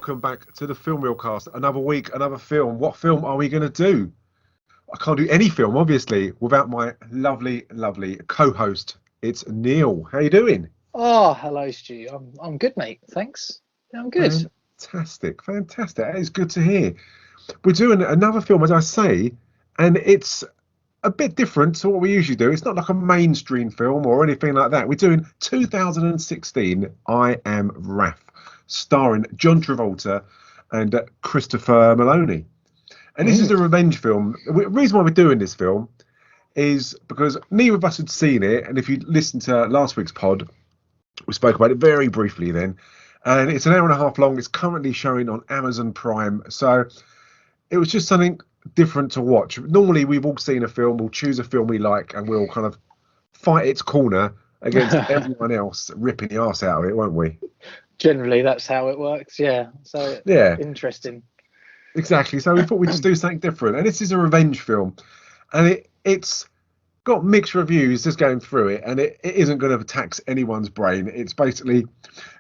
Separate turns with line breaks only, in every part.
welcome back to the Filmreelcast. Another week, another film. What film are we going to do? I can't do any film, obviously, without my lovely, lovely co-host. It's Neil. How you doing?
Oh, hello, Stu. I'm good, mate. Thanks. Yeah, I'm good.
Fantastic, fantastic. That is good to hear. We're doing another film, as I say, and it's a bit different to what we usually do. It's not like a mainstream film or anything like that. We're doing 2016 I Am Wrath, starring John Travolta and Christopher Maloney. And this is a revenge film. The reason why we're doing this film is because neither of us had seen it. And if you listen to last week's pod, we spoke about it very briefly then. And it's an hour and a half long. It's currently showing on Amazon Prime. So it was just something different to watch. Normally, we've all seen a film, we'll choose a film we like, and we'll kind of fight its corner against everyone else ripping the arse out of it, won't we?
Generally, that's how it works. Yeah. So
Yeah,
interesting.
exactly. So we thought we'd just do something different. And this is a revenge film. And it's got mixed reviews just going through it. And it isn't going to tax anyone's brain. It's basically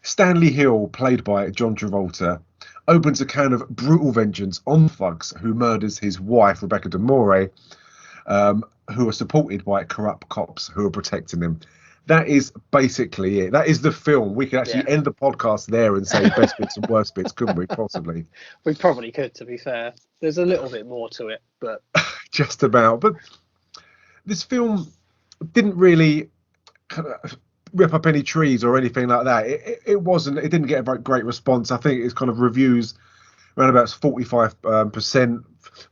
Stanley Hill, played by John Travolta, opens a can of brutal vengeance on thugs who murders his wife, Rebecca De More, who are supported by corrupt cops who are protecting him. That is basically it. That is the film. We could actually end the podcast there and say best bits and worst bits, couldn't we? Possibly.
We probably could, to be fair. There's a little bit more to it, but
just about. But this film didn't really kind of rip up any trees or anything like that. It wasn't. It didn't get a very great response. I think it's kind of reviews around about 45%,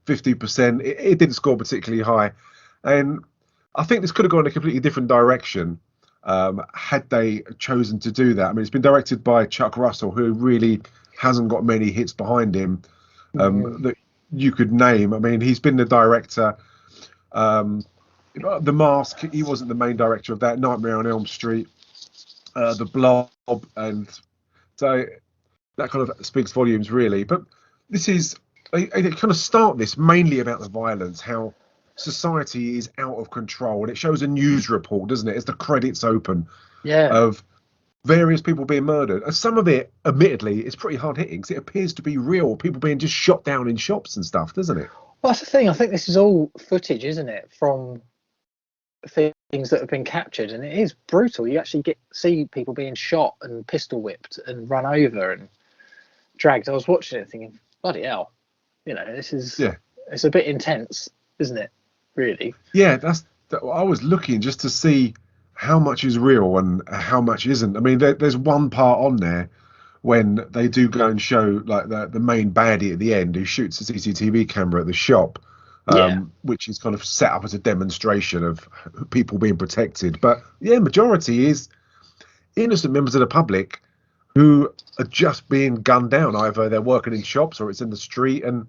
50%. It didn't score particularly high, and I think this could have gone a completely different direction had they chosen to do that. I mean, it's been directed by Chuck Russell, who really hasn't got many hits behind him that you could name. I mean, he's been the director. The Mask, he wasn't the main director of that. Nightmare on Elm Street, The Blob, and so that kind of speaks volumes, really. But this is, they kind of start this mainly about the violence, how society is out of control, and it shows a news report, doesn't it, as the credits open, of various people being murdered. And some of it, admittedly, is pretty hard hitting because it appears to be real, people being just shot down in shops and stuff, doesn't it?
Well, that's the thing. I think this is all footage, isn't it, from things that have been captured, and it is brutal. You actually see people being shot and pistol whipped and run over and dragged. I was watching it thinking, bloody hell, this is it's a bit intense, isn't it? Really?
Yeah, I was looking just to see how much is real and how much isn't. I mean, there's one part on there when they do go and show like the main baddie at the end who shoots the CCTV camera at the shop, which is kind of set up as a demonstration of people being protected. But majority is innocent members of the public who are just being gunned down. Either they're working in shops or it's in the street, and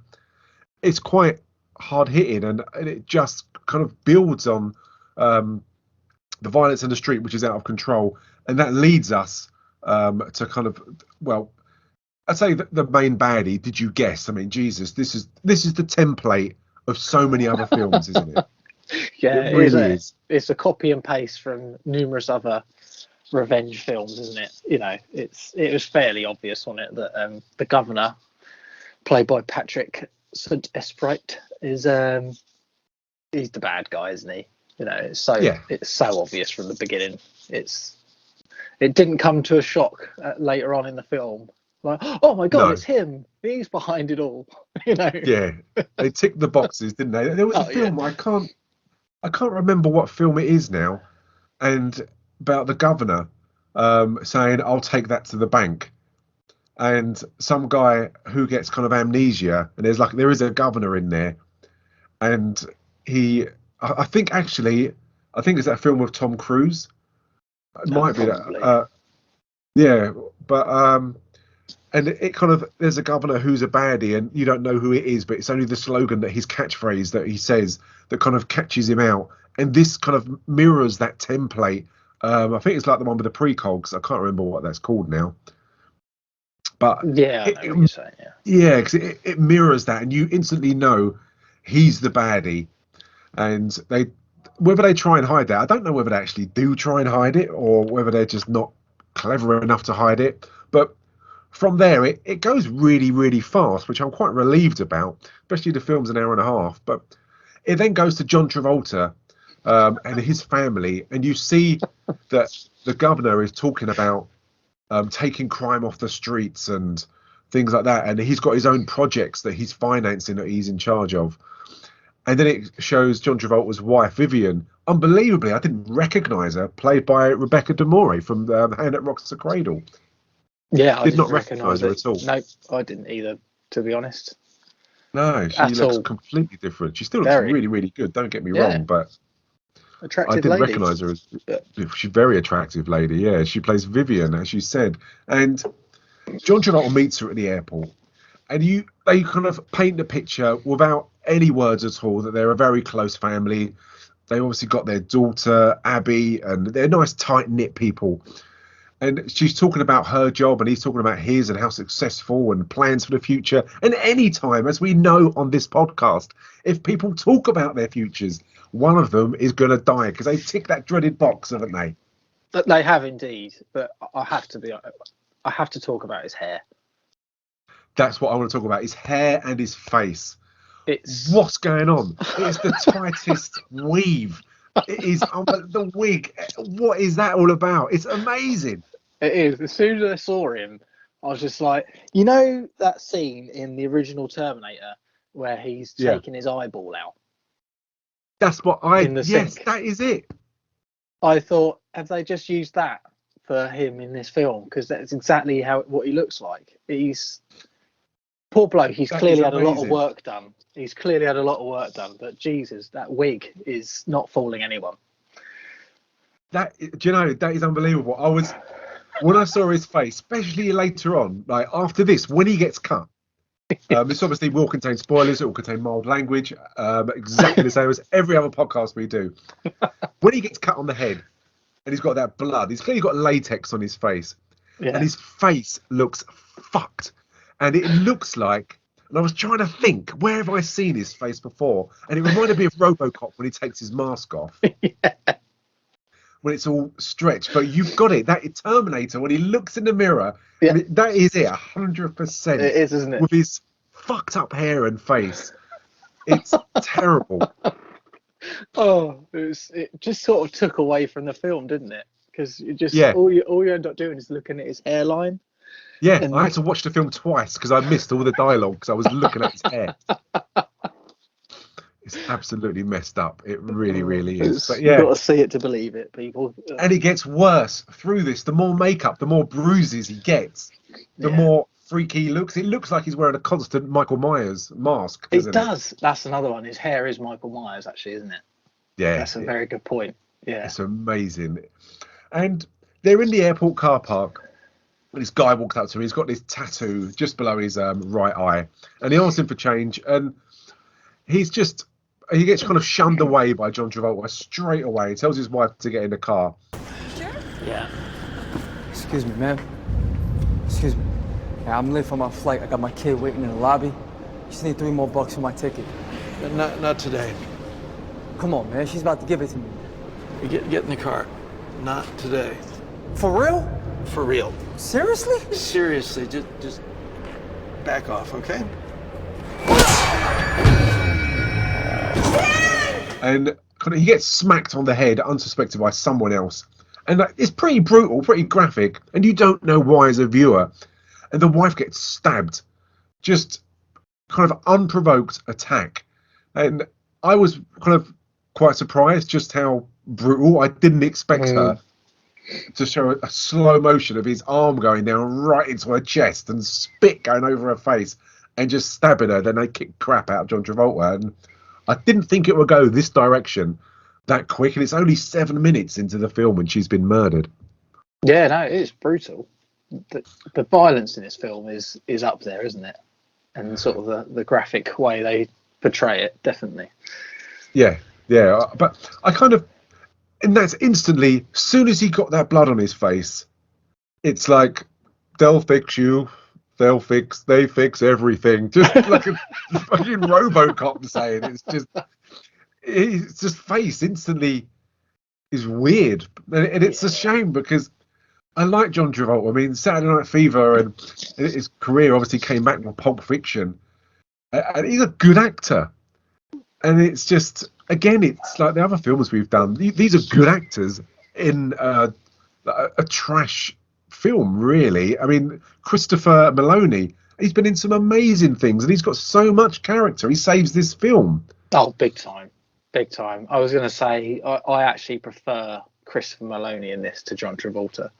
it's quite hard hitting, and it just kind of builds on the violence in the street, which is out of control, and that leads us to kind of, well, I'd say the main baddie. Did you guess? I mean, Jesus, this is the template of so many other films, isn't it?
Yeah,
it really is.
It's a copy and paste from numerous other revenge films, isn't it? It was fairly obvious on it that the governor, played by Patrick St. Esprit, is he's the bad guy, isn't he? It's so obvious from the beginning. It didn't come to a shock later on in the film. Like, oh my God, It's him. He's behind it all.
Yeah, they ticked the boxes, didn't they? There was a film, I can't remember what film it is now, and about the governor saying, "I'll take that to the bank." And some guy who gets kind of amnesia, and there is a governor in there, and I think it's that film with Tom Cruise. It might be that. And it kind of, there's a governor who's a baddie, and you don't know who it is, but it's only the slogan that his catchphrase that he says that kind of catches him out. And this kind of mirrors that template. I think it's like the one with the precogs. I can't remember what that's called now. But
because
it mirrors that, and you instantly know he's the baddie. And whether they try and hide that, I don't know whether they actually do try and hide it, or whether they're just not clever enough to hide it. But from there, it goes really, really fast, which I'm quite relieved about, especially the film's an hour and a half. But it then goes to John Travolta and his family, and you see that the governor is talking about taking crime off the streets and things like that, and he's got his own projects that he's financing that he's in charge of. And then it shows John Travolta's wife, Vivian. Unbelievably, I didn't recognise her, played by Rebecca De Morey from Hand That Rocks the Cradle.
Yeah, I
Did
didn't
not recognise
recognise
her
it.
at all.
Nope, I didn't either, to be honest.
No, she
At
looks
all.
completely different. She still looks
Very.
really, really good. Don't get me
Yeah.
wrong, but I
Attractive
didn't
lady.
recognise her as
But
she's a very attractive lady. Yeah, she plays Vivian, as you said. And John Travolta meets her at the airport, and they kind of paint the picture without any words at all that they're a very close family. They obviously got their daughter Abby, and they're nice, tight knit people. And she's talking about her job, and he's talking about his, and how successful and plans for the future. And any time, as we know on this podcast, if people talk about their futures, one of them is going to die because they tick that dreaded box, haven't they?
they have indeed. But I have to talk about his hair.
That's what I want to talk about: his hair and his face.
It's
What's going on? It's the tightest weave. It is the wig. What is that all about? It's amazing.
It is. As soon as I saw him, I was just like, you know that scene in the original Terminator where he's
Yeah.
taking his eyeball out
That's what
in the
yes,
sink?
that is it.
I thought, have they just used that for him in this film? Because that's exactly what he looks like. He's poor bloke. He's
That
clearly
is
had a lot of
amazing.
work done. But Jesus, that wig is not fooling anyone.
Do you know, that is unbelievable. When I saw his face, especially later on, like after this, when he gets cut. This obviously will contain spoilers. It will contain mild language, exactly the same as every other podcast we do. When he gets cut on the head and he's got that blood, he's clearly got latex on his face,
Yeah.
and his face looks fucked. And it looks like, and I was trying to think, where have I seen his face before? And it reminded me of RoboCop when he takes his mask off.
Yeah.
When it's all stretched. But you've got it. That Terminator, when he looks in the mirror,
Yeah.
that is it, 100%.
It is, isn't it?
With his fucked up hair and face. It's terrible.
Oh, it just sort of took away from the film, didn't it? Because all you end up doing is looking at his hairline.
Yeah,
And
I had to watch the film twice because I missed all the dialogue because I was looking at his hair. It's absolutely messed up. It really, really is. But
You've got to see it to believe it, people.
And it gets worse through this. The more makeup, the more bruises he gets, the more freaky he looks. It looks like he's wearing a constant Michael Myers mask.
It does. That's another one. His hair is Michael Myers, actually, isn't it?
Yeah.
That's a very good point. Yeah.
It's amazing. And they're in the airport car park. This guy walks up to him. He's got this tattoo just below his right eye. And he asks him for change. And he gets kind of shunned away by John Travolta straight away. He tells his wife to get in the car.
Sure? Yeah.
Excuse me, ma'am. Excuse me. Yeah, I'm late for my flight. I got my kid waiting in the lobby. Just need $3 more for my ticket.
Not today.
Come on, man. She's about to give it to me.
Get in the car. Not today.
For real?
For real.
Seriously?
Seriously, just back off, okay?
And he gets smacked on the head, unsuspected by someone else. And it's pretty brutal, pretty graphic, and you don't know why as a viewer. And the wife gets stabbed. Just kind of unprovoked attack. And I was kind of quite surprised just how brutal. I didn't expect her to show a slow motion of his arm going down right into her chest and spit going over her face and just stabbing her. Then they kick crap out of John Travolta. And I didn't think it would go this direction that quick. And it's only 7 minutes into the film when she's been murdered.
Yeah, no, it is brutal. The violence in this film is up there, isn't it? And sort of the graphic way they portray it, definitely.
Yeah. But I kind of, and that's instantly, soon as he got that blood on his face, it's like, they'll fix you. They fix everything. Just like a fucking RoboCop saying. It's just face instantly is weird. And it's a shame because I like John Travolta. I mean, Saturday Night Fever and his career obviously came back with Pulp Fiction, and he's a good actor. And it's just, again, it's like the other films we've done. These are good actors in a trash film, really. I mean, Christopher Maloney, he's been in some amazing things, and he's got so much character. He saves this film.
Oh, big time, big time. I was going to say I actually prefer Christopher Maloney in this to John Travolta.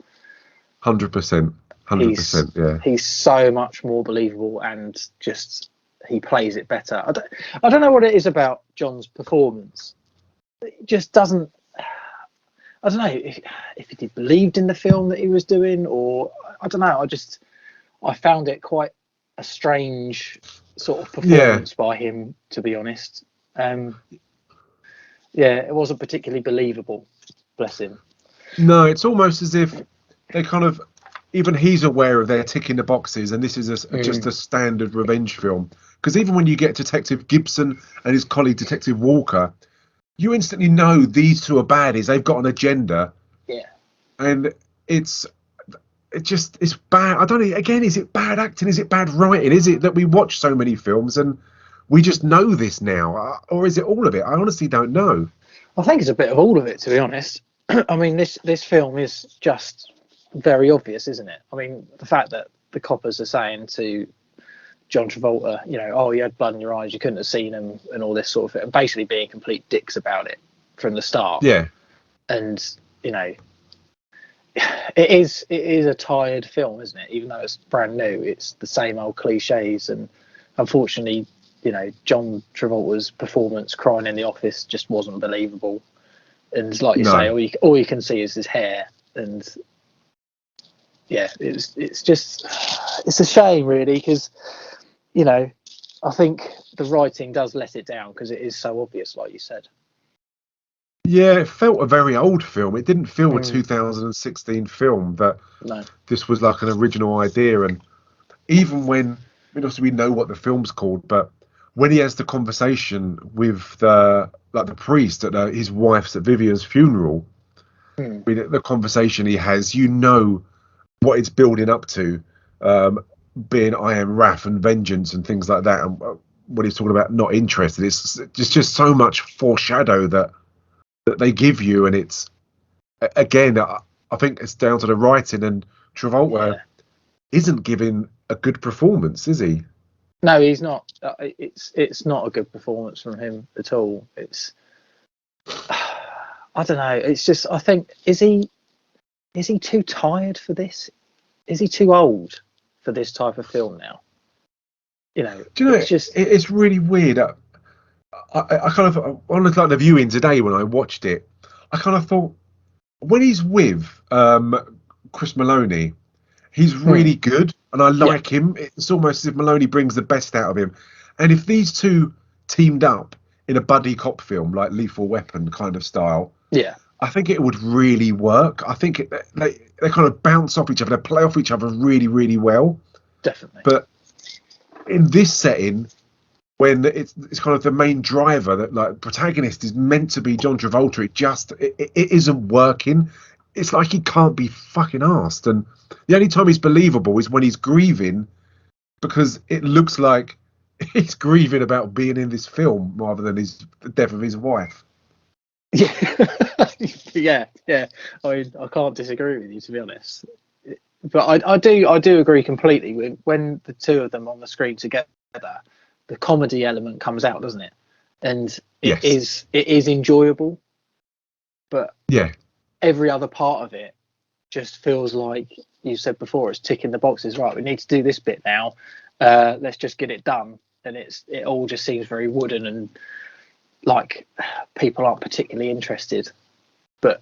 100%, 100%, yeah.
He's so much more believable, and just he plays it better. I don't know what it is about John's performance. It just doesn't. I don't know if he believed in the film that he was doing, or I don't know. I found it quite a strange sort of performance by him, to be honest. Yeah, it wasn't particularly believable. Bless him.
No, it's almost as if they kind of, even he's aware of they're ticking the boxes, and this is just a standard revenge film. Because even when you get Detective Gibson and his colleague Detective Walker, you instantly know these two are baddies. They've got an agenda.
Yeah.
And it's bad. I don't know. Again, is it bad acting? Is it bad writing? Is it that we watch so many films and we just know this now? Or is it all of it? I honestly don't know.
I think it's a bit of all of it, to be honest. I mean, this film is just very obvious, isn't it? I mean, the fact that the coppers are saying to John Travolta, oh, you had blood in your eyes, you couldn't have seen him, and all this sort of thing, and basically being complete dicks about it from the start.
Yeah.
And it is a tired film, isn't it? Even though it's brand new, it's the same old cliches, and unfortunately, John Travolta's performance crying in the office just wasn't believable. And like you say, all you can see is his hair, and yeah, it's a shame, really, because I think the writing does let it down because it is so obvious, like you said.
Yeah, it felt a very old film. It didn't feel a 2016 film that this was like an original idea. And even when, obviously we know what the film's called, but when he has the conversation with the priest at his wife's, at Vivian's funeral, the conversation he has, what it's building up to, being I am wrath and vengeance and things like that. And when he's talking about not interested, it's just so much foreshadow that they give you. And it's, again, I think it's down to the writing, and Travolta isn't giving a good performance, is he?
No, he's not. It's not a good performance from him at all. It's, I don't know. It's just, I think, is he too tired for this? Is he too old for this type of film now?
Do you know, it's really weird. I kind of, on the viewing today when I watched it, I kind of thought, when he's with Chris Maloney, he's really good, and I like him. It's almost as if Maloney brings the best out of him. And if these two teamed up in a buddy cop film, like Lethal Weapon kind of style, I think it would really work. I think they kind of bounce off each other. They play off each other really, really well.
Definitely.
But in this setting, when it's kind of the main driver, that like protagonist is meant to be John Travolta, it isn't working. It's like he can't be fucking arsed. And the only time he's believable is when he's grieving, because it looks like he's grieving about being in this film rather than the death of his wife.
Yeah. I mean, I can't disagree with you, to be honest. But I do agree completely with when the two of them on the screen together, the comedy element comes out, doesn't it? And it is enjoyable, but every other part of it just feels like you said before, it's ticking the boxes. Right, we need to do this bit now. Let's just get it done. And it all just seems very wooden, and like people aren't particularly interested. But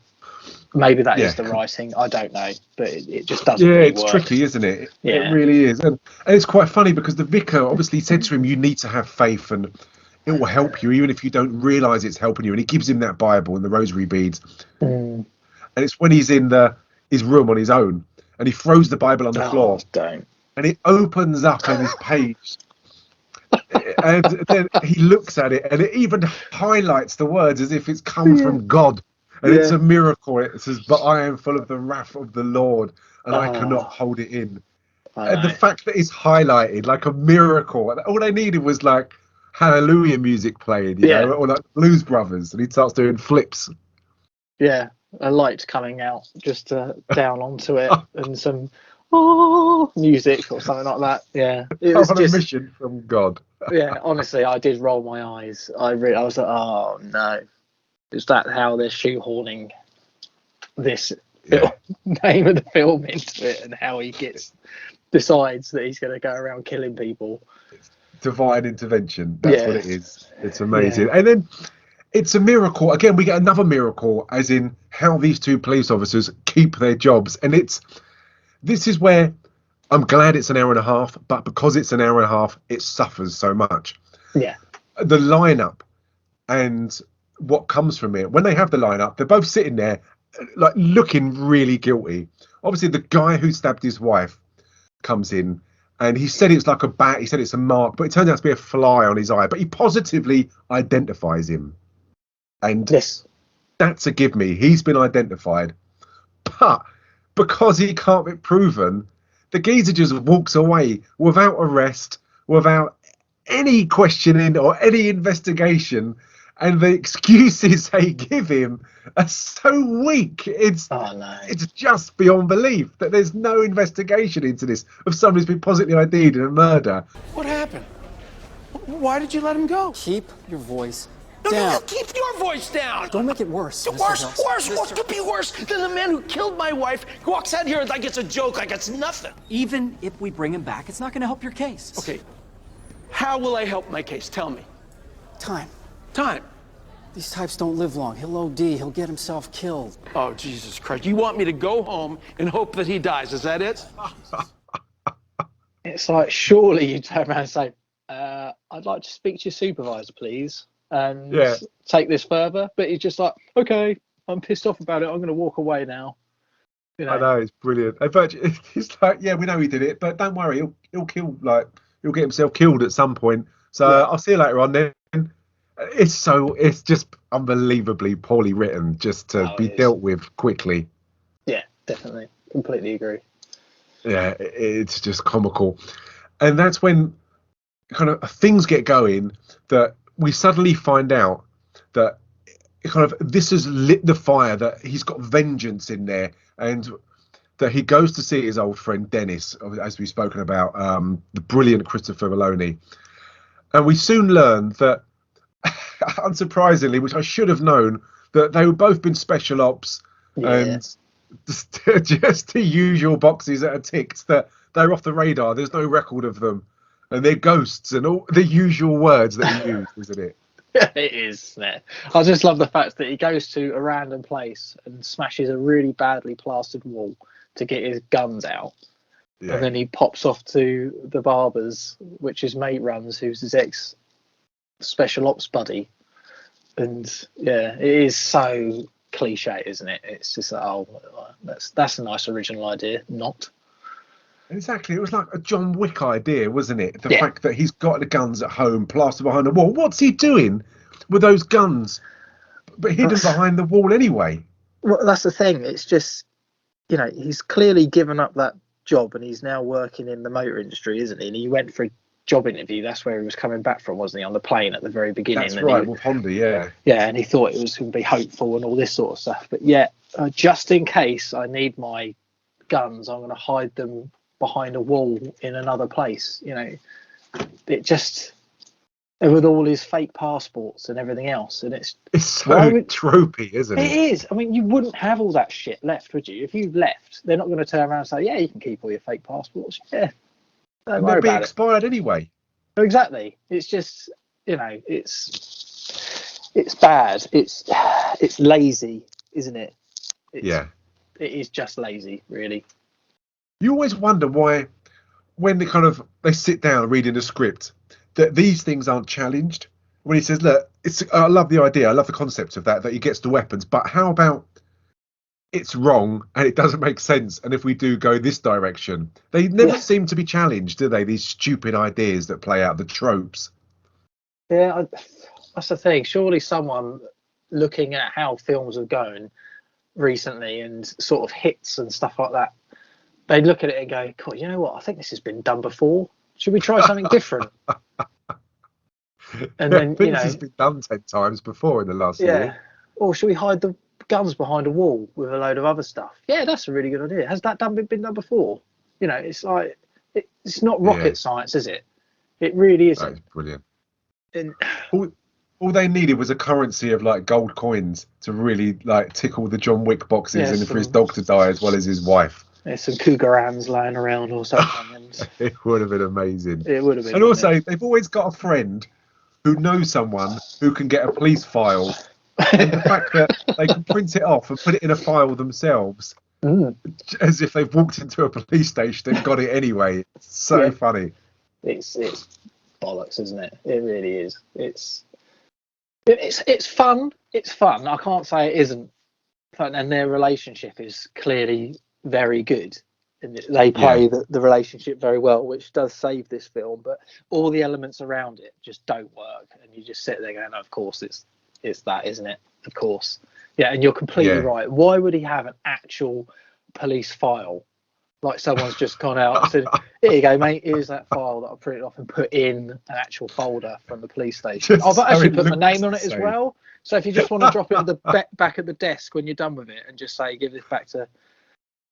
maybe that is the writing. I don't know, but it just doesn't. Yeah, really
it's
work.
tricky, isn't it? It really is, and it's quite funny because the vicar obviously said to him, "You need to have faith, and it will help you, even if you don't realise it's helping you." And he gives him that Bible and the rosary beads. And it's when he's in his room on his own, and he throws the Bible on the floor,
and
it opens up on his page. And then he looks at it, and it even highlights the words as if it's come from God. And it's a miracle. It says, "But I am full of the wrath of the Lord, and I cannot hold it in." And the fact that it's highlighted like a miracle, and all they needed was like Hallelujah music playing, you know, or like Blues Brothers, and he starts doing flips.
Yeah, a light coming out just down onto it, and some music or something like that. Yeah, it was
On a
just
mission from God.
yeah. Honestly, I did roll my eyes. I was like, oh no, is that how they're shoehorning this name of the film into it, and how he decides that he's going to go around killing people?
Divine intervention. That's what it is. It's amazing.
Yeah.
And then it's a miracle. Again, we get another miracle, as in how these two police officers keep their jobs. And this is where I'm glad it's an hour and a half, but because it's an hour and a half, it suffers so much.
Yeah.
The lineup and what comes from it. When they have the lineup, they're both sitting there like looking really guilty. Obviously, the guy who stabbed his wife comes in, and he said it's like a bat. He said it's a mark, but it turns out to be a fly on his eye. But he positively identifies him, and that's a give me. He's been identified, but because he can't be proven, the geezer just walks away without arrest, without any questioning or any investigation. And the excuses they give him are so weak. It's just beyond belief that there's no investigation into this of somebody who's been positively ID'd in a murder.
What happened? Why did you let him go?
Keep your voice
No,
down.
you keep your voice down.
Don't make it worse.
Worse. What could be worse than the man who killed my wife who walks out here like it's a joke, like it's nothing?
Even if we bring him back, it's not going to help your case.
Okay. How will I help my case? Tell me.
Time. These types don't live long. He'll OD. He'll get himself killed.
Oh, Jesus Christ. You want me to go home and hope that he dies. Is that it?
It's like, surely you turn around and say, I'd like to speak to your supervisor, please, and take this further. But he's just like, okay, I'm pissed off about it. I'm going to walk away now. You know?
I know, it's brilliant. But it's like, yeah, we know he did it, but don't worry, he'll get himself killed at some point. So I'll see you later on then. It's just unbelievably poorly written just to be dealt with quickly.
Yeah, definitely. Completely agree.
Yeah, it's just comical. And that's when kind of things get going that we suddenly find out that kind of this has lit the fire, that he's got vengeance in there, and that he goes to see his old friend Dennis, as we've spoken about, the brilliant Christopher Maloney. And we soon learn that, unsurprisingly, which I should have known, that they were both been special ops and just the usual boxes that are ticked, that they're off the radar. There's no record of them, and they're ghosts and all the usual words that he used, isn't it?
It is. I just love the fact that he goes to a random place and smashes a really badly plastered wall to get his guns out. Yeah. And then he pops off to the barber's, which his mate runs, who's his ex special ops buddy. And it is so cliche, isn't it? It's just like, that's a nice original idea. Not
exactly. It was like a John Wick idea, wasn't it? The fact that he's got the guns at home plastered behind the wall. What's he doing with those guns but hidden behind the wall anyway?
Well, that's the thing. It's just, he's clearly given up that job and he's now working in the motor industry, isn't he? And he went for a job interview. That's where he was coming back from, wasn't he, on the plane at the very beginning?
That's right, with Honda,
yeah, and he thought it was going to be hopeful and all this sort of stuff. But just in case I need my guns, I'm going to hide them behind a wall in another place. It just, with all his fake passports and everything else, and it's
so tropey, isn't it?
It is. I mean, you wouldn't have all that shit left, would you? If you left, they're not going to turn around and say, yeah, you can keep all your fake passports. Yeah, don't worry about it.
They'll be expired anyway.
Exactly. It's just, it's bad. It's lazy, isn't it? It is just lazy, really.
You always wonder why, when they sit down reading the script, that these things aren't challenged. When he says, look, I love the idea, I love the concept of that he gets the weapons, but how about it's wrong and it doesn't make sense, and if we do go this direction? They never seem to be challenged, do they? These stupid ideas that play out, the tropes.
Yeah, that's the thing. Surely someone looking at how films have gone recently and sort of hits and stuff like that, they'd look at it and go, God, you know what? I think this has been done before. Should we try something different? And then,
I think this has been done 10 times before in the last year.
Or should we hide the guns behind a wall with a load of other stuff? Yeah, that's a really good idea. Has that been done before? You know, it's like, it's not rocket science, is it? It really isn't.
That's brilliant.
And
all they needed was a currency of like gold coins to really like tick all the John Wick boxes, and for his dog to die as well as his wife.
There's some cougarans lying around or something. And
it would have been amazing.
It would have been.
And also, they've always got a friend who knows someone who can get a police file. And the fact that they can print it off and put it in a file themselves, as if they've walked into a police station and got it anyway. It's so funny.
It's bollocks, isn't it? It really is. It's fun. It's fun. I can't say it isn't fun. And their relationship is clearly very good. And they play the relationship very well, which does save this film. But all the elements around it just don't work. And you just sit there going, of course, it's that, isn't it? Of course. Yeah, and you're completely right. Why would he have an actual police file? Like someone's just gone out and said, here you go, mate, here's that file that I printed off and put in an actual folder from the police station. I've actually put my name on it as well. So if you just want to drop it at the back at the desk when you're done with it and just say, give this back to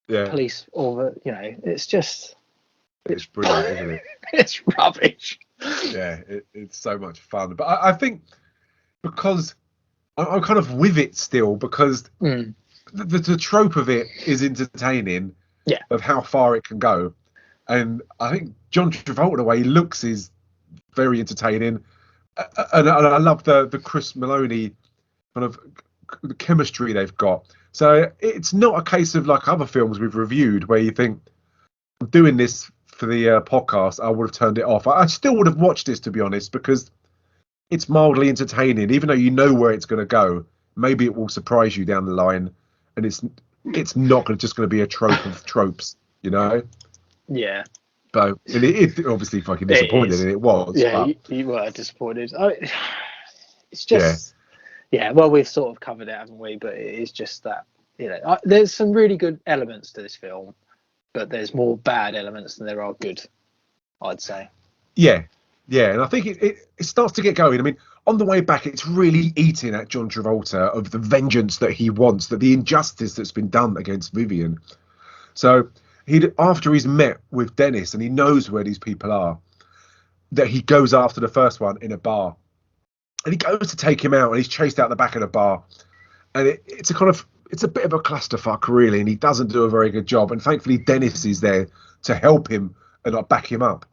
police, or it's just...
It's brilliant, isn't it?
It's rubbish.
Yeah, it's so much fun. But I think because I'm kind of with it still, because the trope of it is entertaining, of how far it can go. And I think John Travolta, the way he looks, is very entertaining. And I love the Chris Maloney kind of the chemistry they've got. So it's not a case of like other films we've reviewed where you think, I'm doing this for the podcast, I would have turned it off. I still would have watched this, to be honest, because it's mildly entertaining, even though you know where it's going to go. Maybe it will surprise you down the line, and it's not just going to be a trope of tropes, Yeah. But it obviously fucking disappointed, and it was.
Yeah, you were disappointed. It's just, well, we've sort of covered it, haven't we? But it is just that, there's some really good elements to this film, but there's more bad elements than there are good, I'd say. Yeah,
and I think it starts to get going. I mean, on the way back, it's really eating at John Travolta of the vengeance that he wants, that the injustice that's been done against Vivian. So after he's met with Dennis and he knows where these people are, that he goes after the first one in a bar. And he goes to take him out, and he's chased out the back of the bar. And it's a bit of a clusterfuck, really, and he doesn't do a very good job. And thankfully, Dennis is there to help him and not back him up.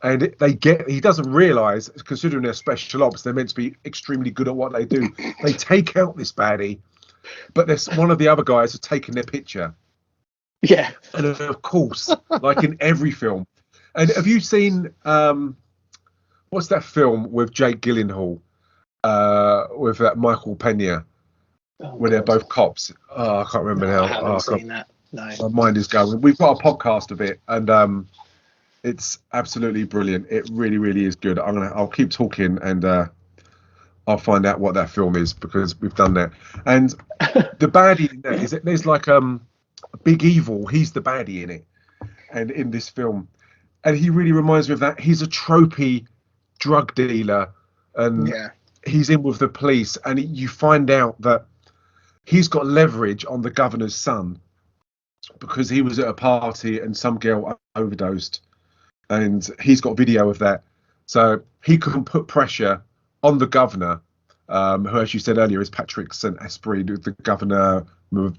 And he doesn't realise, considering they're special ops, they're meant to be extremely good at what they do. They take out this baddie, but there's one of the other guys has taken their picture.
Yeah.
And of course, like in every film. And have you seen, what's that film with Jake Gyllenhaal, with that Michael Pena, when they're both cops? Oh, I can't remember now.
I haven't seen that. No.
My mind is going. We've got a podcast of it, and it's absolutely brilliant. It really, really is good. I'll keep talking, and I'll find out what that film is, because we've done that. And the baddie in that is that there's like a big evil. He's the baddie in it, and in this film, and he really reminds me of that. He's a tropey drug dealer, and he's in with the police, and you find out that he's got leverage on the governor's son because he was at a party and some girl overdosed, and he's got video of that, so he can put pressure on the governor, who, as you said earlier, is Patrick St. Esprit, the governor. Oh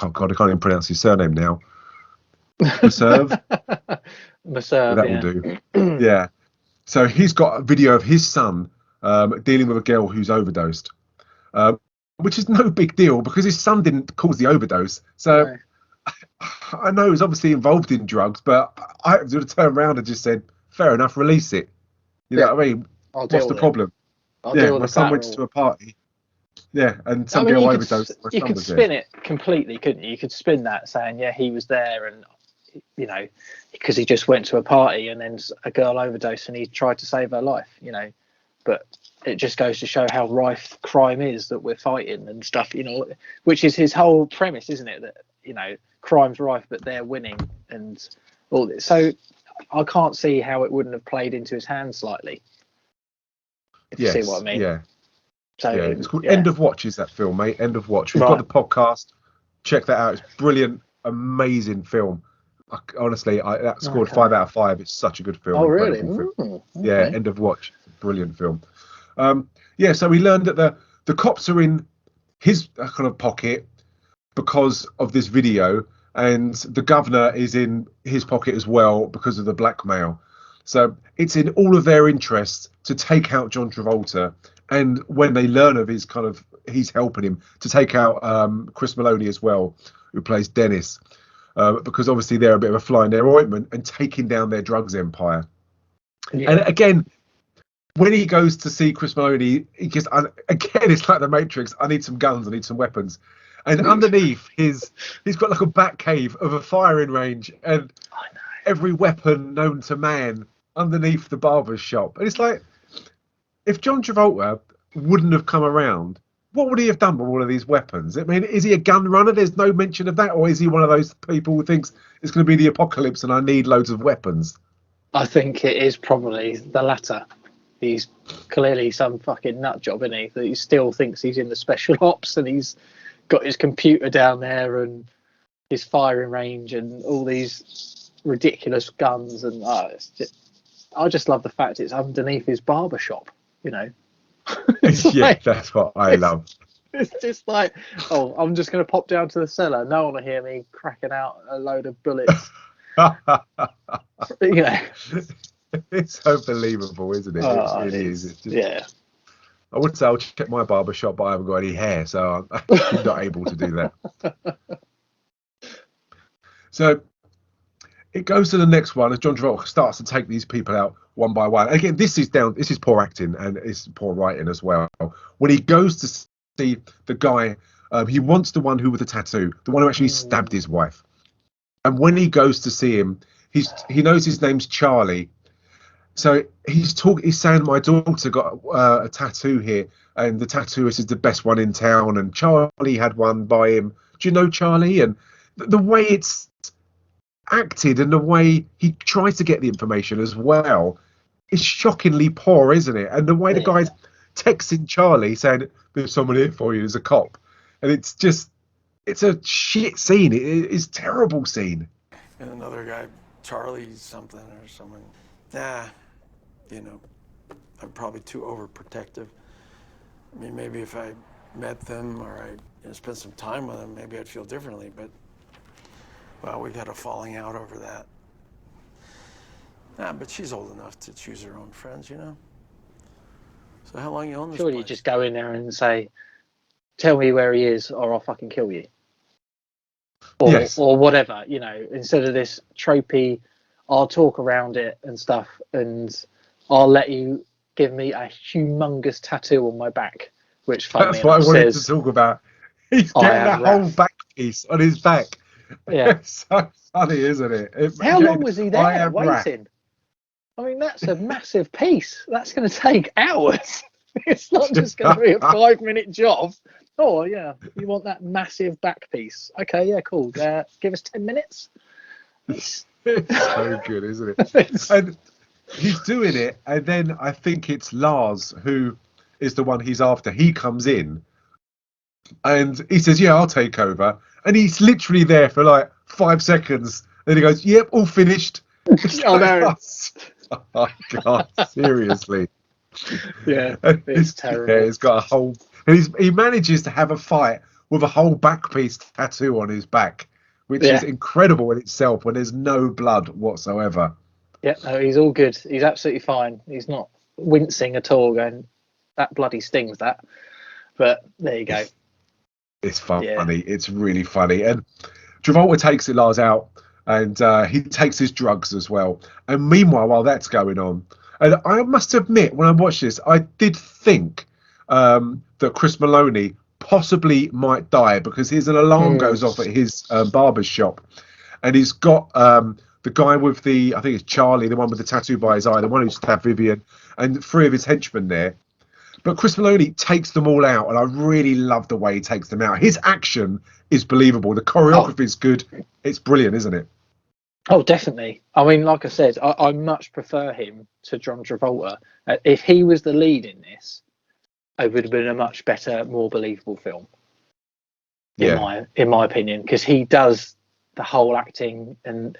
God, I can't even pronounce his surname now. Merserve.
Merserve.
That will do. Yeah. So he's got a video of his son dealing with a girl who's overdosed, which is no big deal because his son didn't cause the overdose. So I know he's obviously involved in drugs, but I would have turned around and just said, fair enough, release it. You know what I mean? What's the problem? My son went to a party. Yeah, and some girl overdosed.
You could spin it completely, couldn't you? You could spin that saying, he was there, and because he just went to a party and then a girl overdosed and he tried to save her life. but it just goes to show how rife crime is that we're fighting and stuff, you know, which is his whole premise, isn't it? That, you know, crime's rife, but they're winning and all this. So I can't see how it wouldn't have played into his hands slightly. If you see what I mean.
Yeah.
So
Yeah, it's called End of Watch, is that film, mate? End of Watch. We've
Right.
got the podcast. Check that out. It's brilliant, amazing film. Honestly, that scored 5 out of 5. It's such a good film.
Oh, really?
Incredible film.
Okay.
Yeah, End of Watch. Brilliant film. Yeah, so we learned that the cops are in his kind of pocket because of this video, and the governor is in his pocket as well because of the blackmail. So it's in all of their interests to take out John Travolta, and when they learn of his kind of, he's helping him to take out Chris Maloney as well, who plays Dennis, because obviously they're a bit of a fly in their ointment and taking down their drugs empire.
Yeah.
And again, when he goes to see Chris Maloney, he just, again, it's like the Matrix. I need some guns. I need some weapons. And underneath he's got like a bat cave of a firing range and every weapon known to man underneath the barber's shop. And it's like, if John Travolta wouldn't have come around, what would he have done with all of these weapons? I mean, is he a gun runner? There's no mention of that. Or is he one of those people who thinks it's going to be the apocalypse and I need loads of weapons?
I think it is probably the latter. He's clearly some fucking nut job, isn't he? That he still thinks he's in the special ops and he's got his computer down there and his firing range and all these ridiculous guns. And I just love the fact it's underneath his barber shop, you know.
Yeah, that's what I love.
It's just like, oh, I'm just going to pop down to the cellar. No one will hear me cracking out a load of bullets. You know.
It's unbelievable, isn't it?
Oh,
it is. It's just,
yeah.
I would say I'll check my barber shop, but I haven't got any hair, so I'm not able to do that. So it goes to the next one as John Travolta starts to take these people out one by one. Again, this is poor acting and it's poor writing as well. When he goes to see the guy, he wants the one who with the tattoo, the one who actually stabbed his wife. And when he goes to see him, he knows his name's Charlie. So he's saying, my daughter got a tattoo here, and the tattooist is the best one in town, and Charlie had one by him. Do you know Charlie? And the way it's acted and the way he tries to get the information as well is shockingly poor, isn't it? And the way the guy's texting Charlie saying, there's someone here for you, there's a cop. And it's a shit scene. It's a terrible scene.
And another guy, Charlie something or someone. Nah, you know, I'm probably too overprotective. I mean, maybe if I met them or I spent some time with them, maybe I'd feel differently. But, well, we got a falling out over that. Nah, but she's old enough to choose her own friends, you know? So how long you own this
Surely you
place?
just go in there and say, tell me where he is or I'll fucking kill you. Or,
Yes.
or whatever, you know, instead of this tropey, I'll talk around it and stuff and I'll let you give me a humongous tattoo on my back, which funnily
That's what I
enough
wanted
says,
to talk about. He's
I
getting
am
that whole
Raph.
back piece on his back.
Yeah.
It's so funny, isn't it?
How long was he
I
there
am Raph.
waiting? I mean, that's a massive piece. That's going to take hours. It's not just going to be a 5-minute job. Oh, yeah, you want that massive back piece. Okay, yeah, cool. Give us 10 minutes.
It's so good, isn't it? And he's doing it, and then I think it's Lars who is the one he's after. He comes in, and he says, yeah, I'll take over. And he's literally there for like 5 seconds. Then he goes, yep, all finished.
I know.
Oh, God, seriously.
Yeah,
And
it's terrible.
Yeah, he's got a whole... And he manages to have a fight with a whole back piece tattoo on his back, which is incredible in itself when there's no blood whatsoever.
Yeah, no, he's all good. He's absolutely fine. He's not wincing at all, going, that bloody stings, that. But there you go.
It's funny. Yeah. It's really funny. And Travolta takes Lars out, and he takes his drugs as well. And meanwhile, while that's going on, and I must admit, when I watched this, I did think that Chris Maloney possibly might die because his alarm goes off at his barber's shop, and he's got the guy with the, I think it's Charlie, the one with the tattoo by his eye, the one who stabbed Vivian, and 3 of his henchmen there. But Chris Maloney takes them all out, and I really love the way he takes them out. His action is believable. The choreography is good. It's brilliant, isn't it?
Oh, definitely. I mean, like I said, I much prefer him to John Travolta. If he was the lead in this, it would have been a much better, more believable film. In my opinion, because he does the whole acting and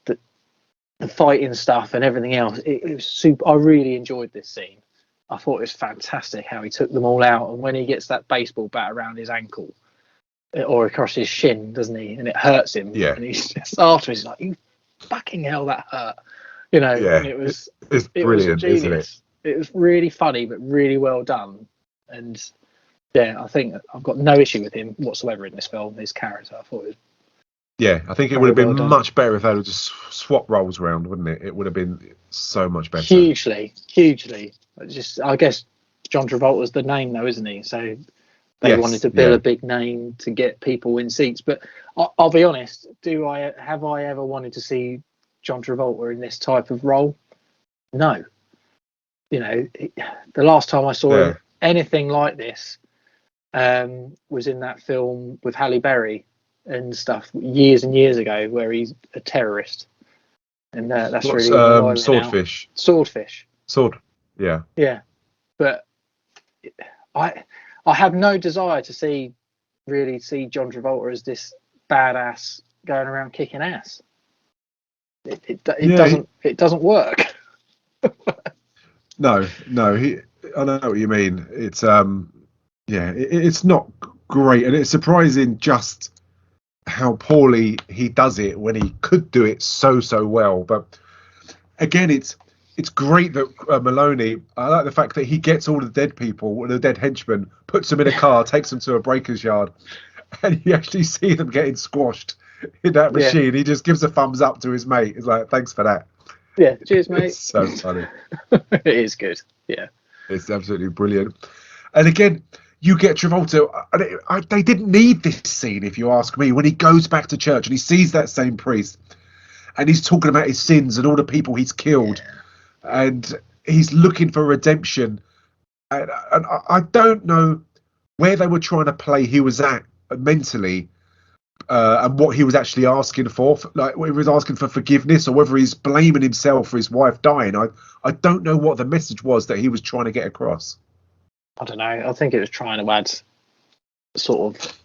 the fighting stuff and everything else. It was super. I really enjoyed this scene. I thought it was fantastic how he took them all out, and when he gets that baseball bat around his ankle or across his shin, doesn't he? And it hurts him.
Yeah.
And he's just afterwards he's like, "You fucking hell, that hurt." You know.
Yeah.
And
it's
it
brilliant,
was
isn't it?
It was really funny, but really well done. And yeah, I think I've got no issue with him whatsoever in this film. His character, I thought it was.
Yeah, I think it would have been much better if they would just swap roles around, wouldn't it? It would have been so much better.
Hugely. I guess John Travolta's the name, though, isn't he? So they wanted to build a big name to get people in seats. But I'll be honest, have I ever wanted to see John Travolta in this type of role? No. You know, the last time I saw anything like this was in that film with Halle Berry and stuff years and years ago, where he's a terrorist, and that's really
Swordfish.
Sword, yeah. But I have no desire to see John Travolta as this badass going around kicking ass. It doesn't work.
No, I know what you mean. It's it's not great, and it's surprising just how poorly he does it when he could do it so well. But again, it's great that Maloney. I like the fact that he gets all the dead people, the dead henchmen, puts them in a car, takes them to a breaker's yard, and you actually see them getting squashed in that machine. He just gives a thumbs up to his mate. He's like, "Thanks for that."
Yeah, cheers, mate.
It's so funny.
It is good. Yeah,
it's absolutely brilliant. And again, you get Travolta. They didn't need this scene, if you ask me. When he goes back to church and he sees that same priest, and he's talking about his sins and all the people he's killed, and he's looking for redemption. And I don't know where they were trying to play he was at mentally. And what he was actually asking for, like whether he was asking for forgiveness or whether he's blaming himself for his wife dying. I don't know what the message was that he was trying to get across.
I don't know. I think it was trying to add sort of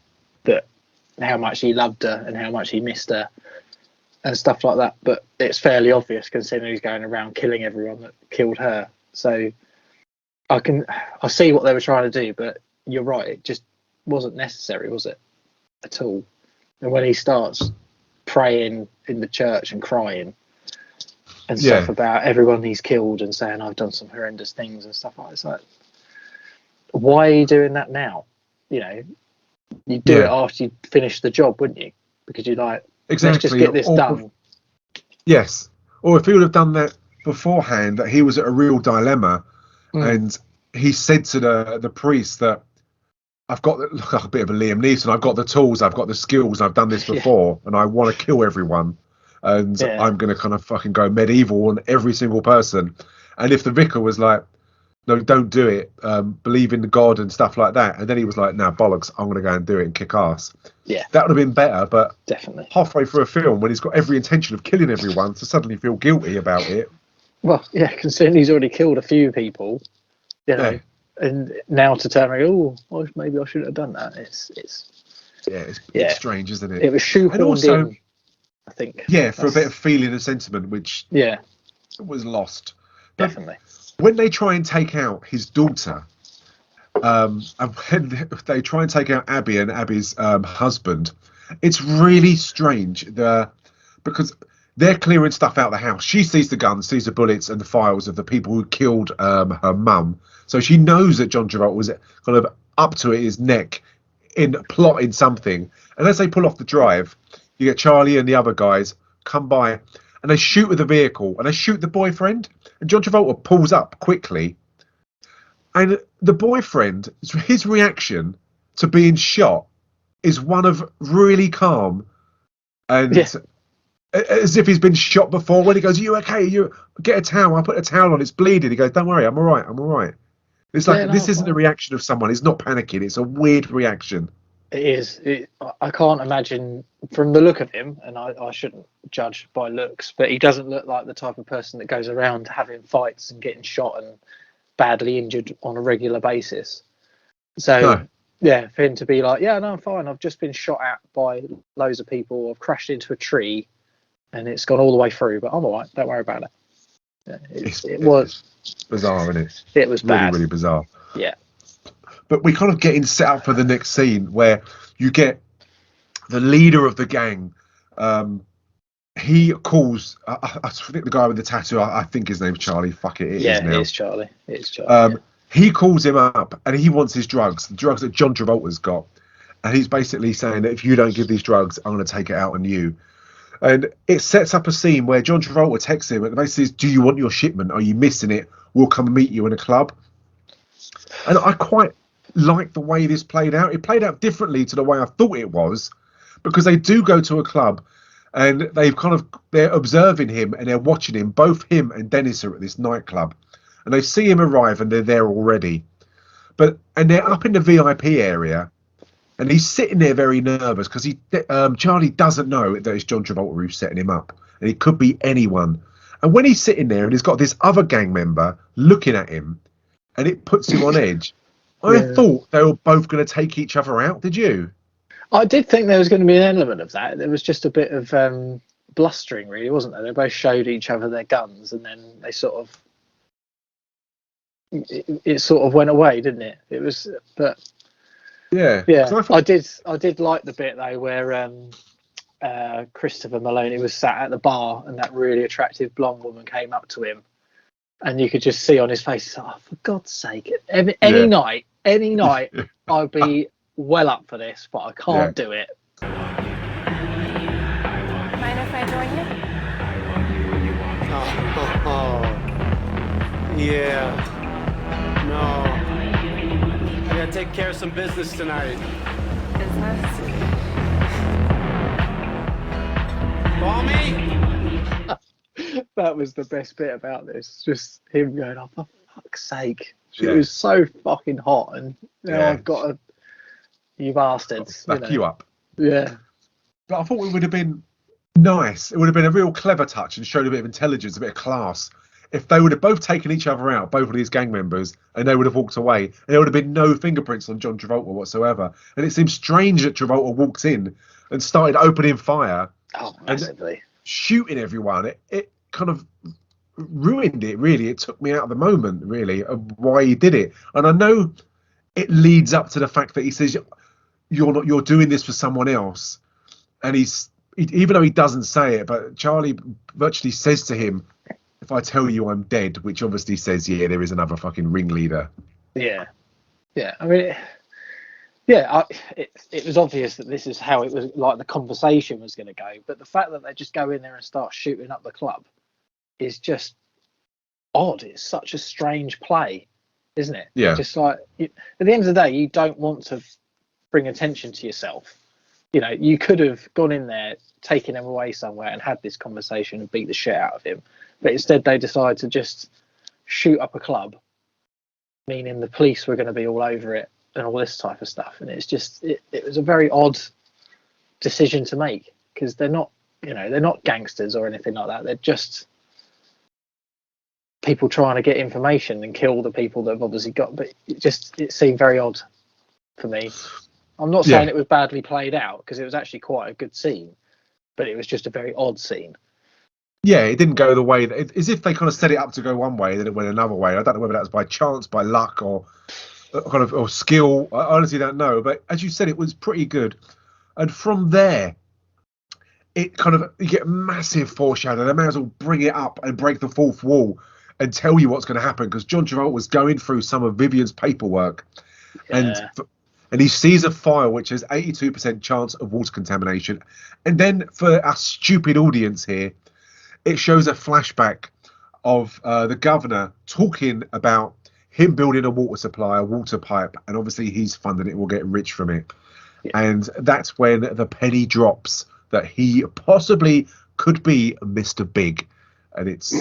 that how much he loved her and how much he missed her and stuff like that. But it's fairly obvious considering he's going around killing everyone that killed her. So I see what they were trying to do, but you're right. It just wasn't necessary, was it? At all. And when he starts praying in the church and crying and stuff about everyone he's killed and saying, "I've done some horrendous things" and stuff like that, it's like, why are you doing that now? You know, you do it after you finish the job, wouldn't you? Because you're like, let's just get this done.
Yes. Or if he would have done that beforehand, that he was at a real dilemma, and he said to the priest that, "I've got like a bit of a Liam Neeson. I've got the tools. I've got the skills. I've done this before, and I want to kill everyone. And I'm going to kind of fucking go medieval on every single person." And if the vicar was like, "No, don't do it. Believe in God and stuff like that," and then he was like, "Nah, bollocks. I'm going to go and do it and kick ass."
Yeah,
that would have been better. But
definitely
halfway through a film, when he's got every intention of killing everyone, to suddenly feel guilty about it.
Well, yeah, considering he's already killed a few people, you know. Yeah. And now to turn around, maybe I shouldn't have done that. It's strange, isn't it? It was shoehorned in, I think.
Yeah, for a bit of feeling and sentiment, which was lost.
Definitely.
But when they try and take out his daughter, and when they try and take out Abby and Abby's husband, it's really strange. Because they're clearing stuff out of the house. She sees the guns, sees the bullets and the files of the people who killed her mum. So she knows that John Travolta was kind of up to his neck in plotting something. And as they pull off the drive, you get Charlie and the other guys come by and they shoot with the vehicle and they shoot the boyfriend. And John Travolta pulls up quickly. And the boyfriend, his reaction to being shot is one of really calm and as if he's been shot before. When he goes, "You okay? You get a towel." I put a towel on. It's bleeding. He goes, "Don't worry, I'm all right. I'm all right." It's like
Yeah, no,
this isn't a reaction of someone. He's not panicking. It's a weird reaction.
it is. I can't imagine from the look of him, and I shouldn't judge by looks, but he doesn't look like the type of person that goes around having fights and getting shot and badly injured on a regular basis. So,
No.
yeah, for him to be like, yeah, no, I'm fine. I've just been shot at by loads of people. I've crashed into a tree and it's gone all the way through, but I'm all right. Don't worry about it. Yeah, it was
bizarre, isn't it?
It was
really,
bad.
really bizarre.
Yeah.
But we kind of getting set up for the next scene where you get the leader of the gang. He calls, I think the guy with the tattoo, I think his name's Charlie. Fuck it, it is now.
It's Charlie. It's Charlie.
He calls him up and he wants his drugs, the drugs that John Travolta's got. And he's basically saying that if you don't give these drugs, I'm going to take it out on you. And it sets up a scene where John Travolta texts him and basically says, "Do you want your shipment? Are you missing it? We'll come and meet you in a club." And I quite like the way this played out. It played out differently to the way I thought it was, because they do go to a club and they're observing him and they're watching him. Both him and Dennis are at this nightclub and they see him arrive and they're there already. And they're up in the VIP area. And he's sitting there very nervous because Charlie doesn't know that it's John Travolta who's setting him up. And it could be anyone. And when he's sitting there and he's got this other gang member looking at him and it puts him on edge, I thought they were both going to take each other out. Did you?
I did think there was going to be an element of that. There was just a bit of blustering, really, wasn't there? They both showed each other their guns and then they sort of... It sort of went away, didn't it? It was... But...
Yeah.
I did like the bit though where Christopher Maloney was sat at the bar and that really attractive blonde woman came up to him, and you could just see on his face, "Oh, for God's sake!" Any night, I'd be well up for this, but I can't do it.
Mind if I join you?
Yeah. No. I gotta take care of some business tonight.
Business?
Call me!
That was the best bit about this. Just him going, "Oh, for fuck's sake."
Yeah.
It was so fucking hot, and now I've got to... You bastards.
Back you up.
Yeah.
But I thought it would have been nice. It would have been a real clever touch and showed a bit of intelligence, a bit of class, if they would have both taken each other out, both of these gang members, and they would have walked away, and there would have been no fingerprints on John Travolta whatsoever. And it seems strange that Travolta walked in and started opening fire.
Oh, massively.
Shooting everyone. It kind of ruined it, really. It took me out of the moment, really, of why he did it. And I know it leads up to the fact that he says, you're doing this for someone else. And even though he doesn't say it, but Charlie virtually says to him, "If I tell you I'm dead," which obviously says, yeah, there is another fucking ringleader.
Yeah. I mean, it was obvious that this is how it was, like the conversation was going to go. But the fact that they just go in there and start shooting up the club is just odd. It's such a strange play, isn't it?
Yeah.
Just like, at the end of the day, you don't want to bring attention to yourself. You know, you could have gone in there, taken him away somewhere and had this conversation and beat the shit out of him. But instead they decide to just shoot up a club, meaning the police were going to be all over it and all this type of stuff. And it's just, it was a very odd decision to make, because they're not gangsters or anything like that. They're just people trying to get information and kill the people that have obviously got, but it seemed very odd for me. I'm not saying it was badly played out, because it was actually quite a good scene, but it was just a very odd scene.
Yeah, it didn't go the way as if they kind of set it up to go one way, then it went another way. I don't know whether that was by chance, by luck, or skill. I honestly don't know. But as you said, it was pretty good. And from there, it you get massive foreshadow. They may as well bring it up and break the fourth wall and tell you what's going to happen, because John Travolta was going through some of Vivian's paperwork, and he sees a file which has 82% chance of water contamination. And then for our stupid audience here, it shows a flashback of the governor talking about him building a water supply, a water pipe, and obviously he's funding it, will get rich from it. Yeah. And that's when the penny drops that he possibly could be Mr. Big, and it's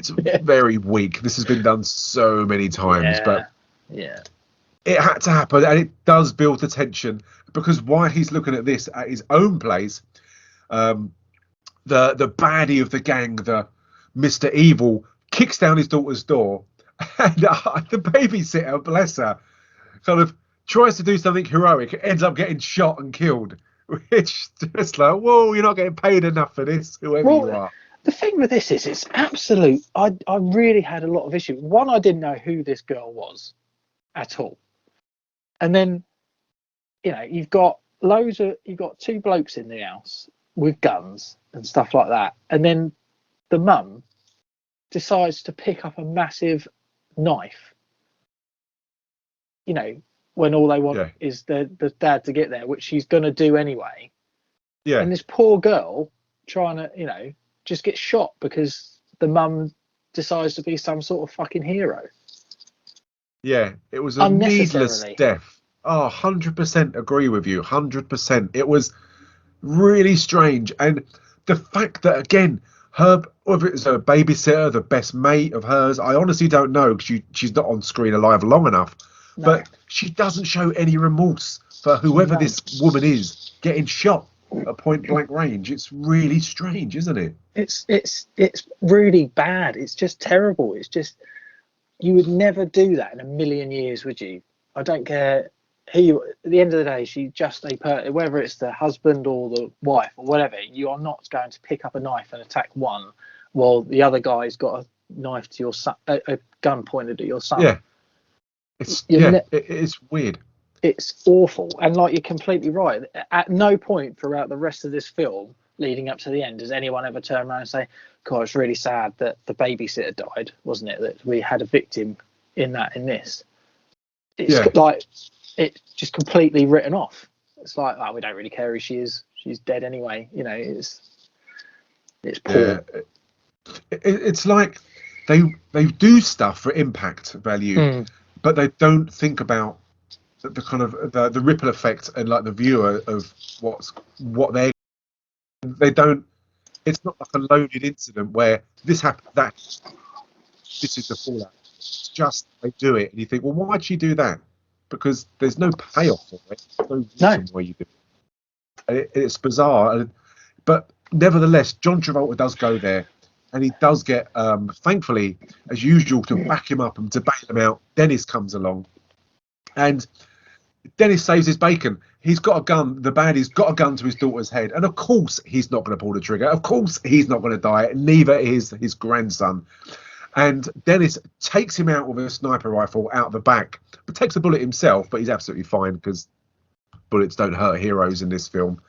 very weak. This has been done so many times, but it had to happen, and it does build the tension because while he's looking at this at his own place, the baddie of the gang, the Mr. Evil, kicks down his daughter's door, and the babysitter, bless her, kind of tries to do something heroic, ends up getting shot and killed, which just like, whoa, you're not getting paid enough for this, whoever you are.
The thing with this is it's absolute. I really had a lot of issues. One, I didn't know who this girl was at all, and then you've got two blokes in the house with guns and stuff like that, and then the mum decides to pick up a massive knife. When all they want is the dad to get there, which she's going to do anyway. Yeah. And this poor girl trying to, just get shot because the mum decides to be some sort of fucking hero.
Yeah, it was a needless death. Oh, 100% agree with you. 100%. It was really strange. And the fact that, again, whether it's a babysitter, the best mate of hers, I honestly don't know because she's not on screen alive long enough. No. But she doesn't show any remorse for whoever this woman is getting shot at point blank range. It's really strange, isn't it?
It's really bad. It's just terrible. It's just, you would never do that in a million years, would you? I don't care who you. At the end of the day, she's just whether it's the husband or the wife or whatever. You are not going to pick up a knife and attack one while the other guy's got a knife to your son, a gun pointed at your son.
Yeah. It's weird.
It's awful, and like, you're completely right. At no point throughout the rest of this film, leading up to the end, does anyone ever turn around and say, "God, it's really sad that the babysitter died, wasn't it? That we had a victim in this." It's like it's just completely written off. It's like, oh, we don't really care who she is. She's dead anyway. It's poor.
Yeah. It's like they do stuff for impact value. But they don't think about the kind of the ripple effect and like the viewer of what they don't. It's not like a loaded incident where this happened, this is the fallout. It's just they do it, and you think, well, why'd she do that? Because there's no payoff for it. There's no reason why you do it. It's bizarre, but nevertheless, John Travolta does go there. And he does get, thankfully, as usual, to back him up and to bail him out. Dennis comes along, and Dennis saves his bacon. He's got a gun. The baddie's got a gun to his daughter's head, and of course he's not going to pull the trigger. Of course he's not going to die. Neither is his grandson. And Dennis takes him out with a sniper rifle out the back, but takes a bullet himself. But he's absolutely fine because bullets don't hurt heroes in this film.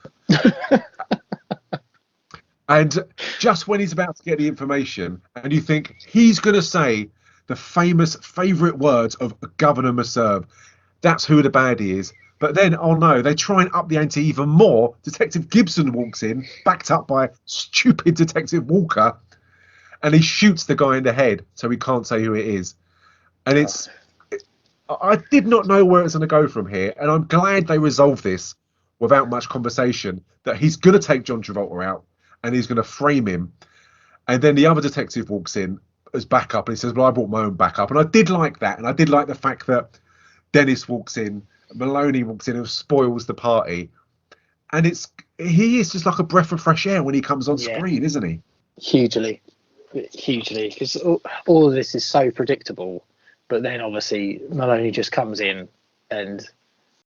And just when he's about to get the information, and you think he's going to say the famous favourite words of Governor Merserve, that's who the baddie is. But then, oh no, they try and up the ante even more. Detective Gibson walks in, backed up by stupid Detective Walker, and he shoots the guy in the head, so he can't say who it is. And I did not know where it's going to go from here, and I'm glad they resolved this without much conversation, that he's going to take John Travolta out, and he's going to frame him. And then the other detective walks in as backup, and he says, well, I brought my own backup. And I did like that. And I did like the fact that Dennis walks in, Maloney walks in and spoils the party. And he is just like a breath of fresh air when he comes on screen, isn't he?
Hugely. Because all of this is so predictable. But then obviously Maloney just comes in and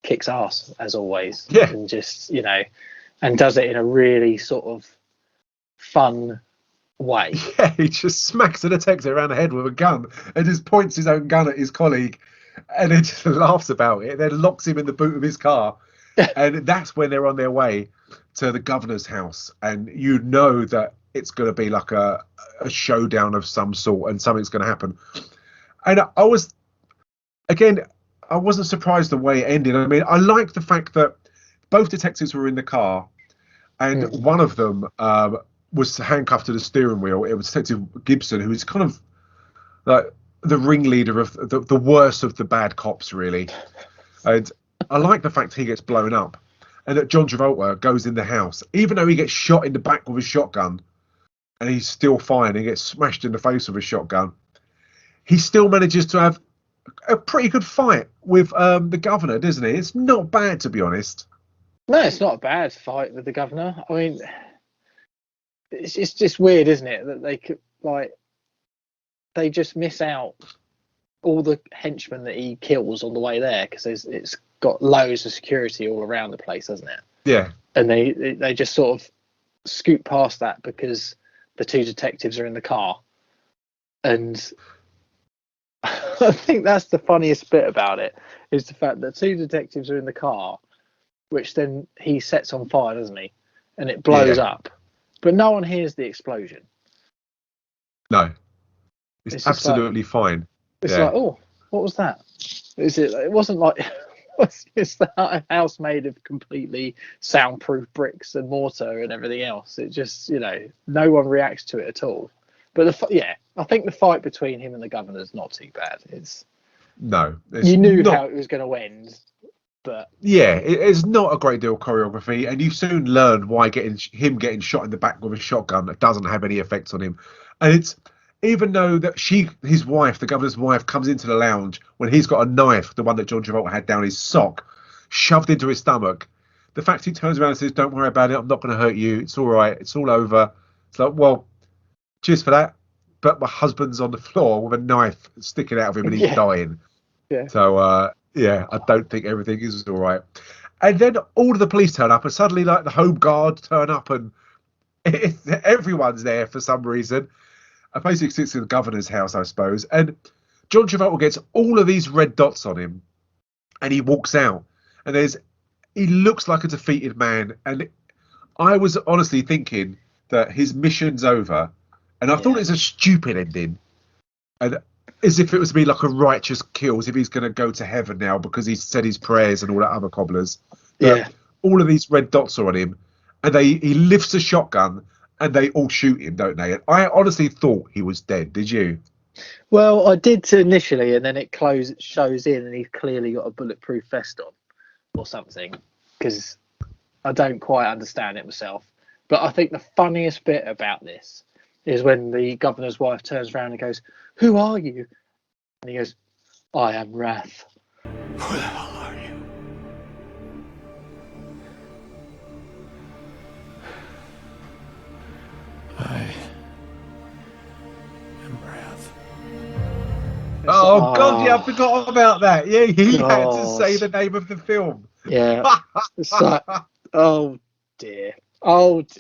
kicks ass, as always.
Yeah.
And just, and does it in a really sort of fun way.
Yeah, he just smacks the detective around the head with a gun and just points his own gun at his colleague, and then just laughs about it, and then locks him in the boot of his car. And that's when they're on their way to the governor's house, and you know that it's going to be like a showdown of some sort, and something's going to happen. And I wasn't surprised the way it ended. I mean, I like the fact that both detectives were in the car, and one of them was handcuffed to the steering wheel. It was Detective Gibson, who is kind of like the ringleader of the worst of the bad cops, really. And I like the fact he gets blown up. and that John Travolta goes in the house, even though he gets shot in the back with a shotgun, and he's still fine. He gets smashed in the face with a shotgun. He still manages to have a pretty good fight with the governor, doesn't he? It's not bad, to be honest.
No, it's not a bad fight with the governor. I mean, it's just weird, isn't it, that they could they just miss out all the henchmen that he kills on the way there, because it's got loads of security all around the place, hasn't it?
Yeah.
And they just sort of scoot past that because the two detectives are in the car. And I think that's the funniest bit about it, is the fact that two detectives are in the car, which then he sets on fire, doesn't he? And it blows up. But no one hears the explosion.
No. It's absolutely fine.
It's like, oh, what was that? It wasn't like it's the house made of completely soundproof bricks and mortar and everything else. It just, no one reacts to it at all. But I think the fight between him and the governor is not too bad. You knew how it was going to end, but
it's not a great deal of choreography, and you soon learn why getting shot in the back with a shotgun doesn't have any effects on him. And it's even though that his wife, the governor's wife, comes into the lounge when he's got a knife, the one that John Travolta had down his sock, shoved into his stomach. The fact he turns around and says, "Don't worry about it. I'm not going to hurt you. It's all right. It's all over." It's like, well, cheers for that. But my husband's on the floor with a knife sticking out of him and he's dying.
Yeah.
So, I don't think everything is all right. And then all of the police turn up, and suddenly, like, the Home Guard turn up, and everyone's there for some reason. I basically it's in the governor's house, I suppose. And John Travolta gets all of these red dots on him, and he walks out. And he looks like a defeated man. And I was honestly thinking that his mission's over. And I thought it was a stupid ending. And as if it was to be like a righteous kill, as if he's going to go to heaven now because he's said his prayers and all that other cobblers. But all of these red dots are on him. And he lifts a shotgun and they all shoot him, don't they? And I honestly thought he was dead. Did you?
Well, I did too initially, and then it shows in and he's clearly got a bulletproof vest on or something, because I don't quite understand it myself. But I think the funniest bit about this is when the governor's wife turns around and goes, "Who are you?" And he goes, "I am Wrath."
Who the hell are you? I am Wrath.
Oh, God, I forgot about that. Yeah, he had to say the name of the film.
Yeah. It's like, oh dear. But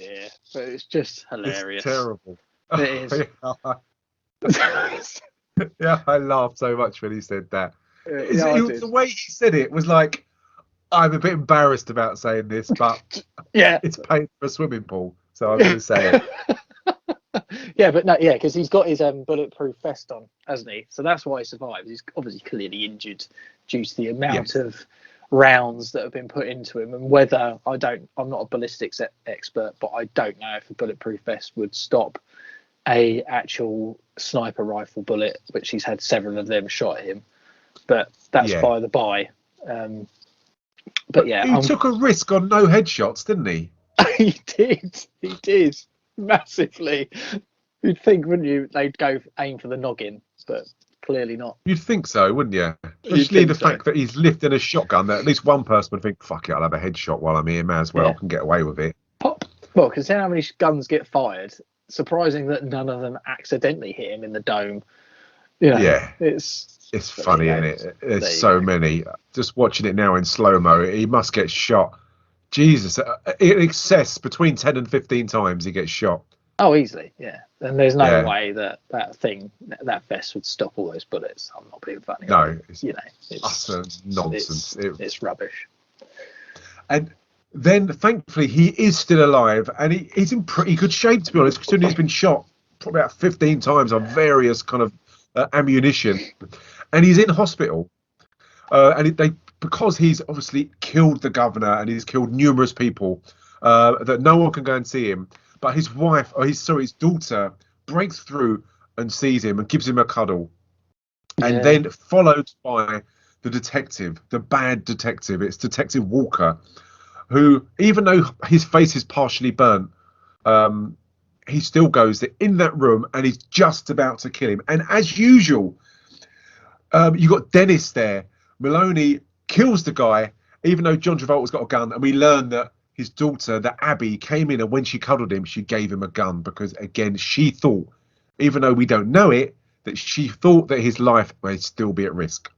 it's just hilarious.
It's terrible.
It is.
Yeah, I laughed so much when he said that.
The
way he said it was like, I'm a bit embarrassed about saying this, but it's paying for a swimming pool, so I'm going to say it.
Because he's got his bulletproof vest on, hasn't he? So that's why he survives. He's obviously clearly injured due to the amount of rounds that have been put into him, and whether I'm not a ballistics expert, but I don't know if a bulletproof vest would stop a actual sniper rifle bullet, which he's had several of them shot at him. But that's by the by. But
he took a risk on no headshots, didn't he?
He did massively. You'd think, wouldn't you, they'd go aim for the noggin, but clearly not.
You'd think so, wouldn't you? Especially the fact that he's lifting a shotgun, that at least one person would think, fuck it, I'll have a headshot while I'm here, may as well, I can get away with it.
Pop. Well, considering how many guns get fired, surprising that none of them accidentally hit him in the dome. It's
funny, isn't it? There's so many. Just watching it now in slow-mo, he must get shot. Jesus, in excess, between 10 and 15 times he gets shot.
Oh, easily, yeah. And there's no way that vest would stop all those bullets. I'm not being funny.
No,
it's
utter nonsense.
It's rubbish.
And then, thankfully, he is still alive, and he's in pretty good shape, to be honest, considering he's been shot probably about 15 times on various kind of ammunition, and he's in hospital. Because he's obviously killed the governor and he's killed numerous people, that no one can go and see him. But his his daughter breaks through and sees him and gives him a cuddle. And then followed by the detective, the bad detective. It's Detective Walker, who, even though his face is partially burnt, he still goes in that room and he's just about to kill him. And as usual, you got Dennis there. Maloney kills the guy, even though John Travolta's got a gun, and we learn that his daughter, that Abby, came in, and when she cuddled him, she gave him a gun because, again, she thought, even though we don't know it, that she thought that his life may still be at risk.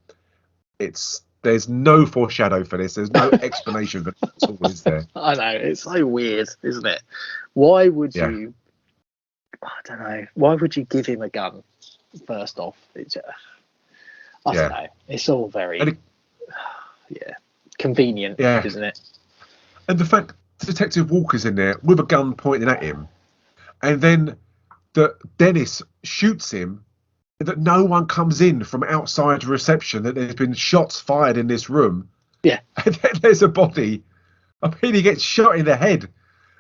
There's no foreshadow for this. There's no explanation for it at all, is there?
I know, it's so weird, isn't it? Why would you? I don't know. Why would you give him a gun? First off, I don't know. It's all very convenient, isn't it?
And the fact Detective Walker's in there with a gun pointing at him, and then that Dennis shoots him, that no one comes in from outside reception, that there's been shots fired in this room.
Yeah.
And then there's a body. I mean, he gets shot in the head.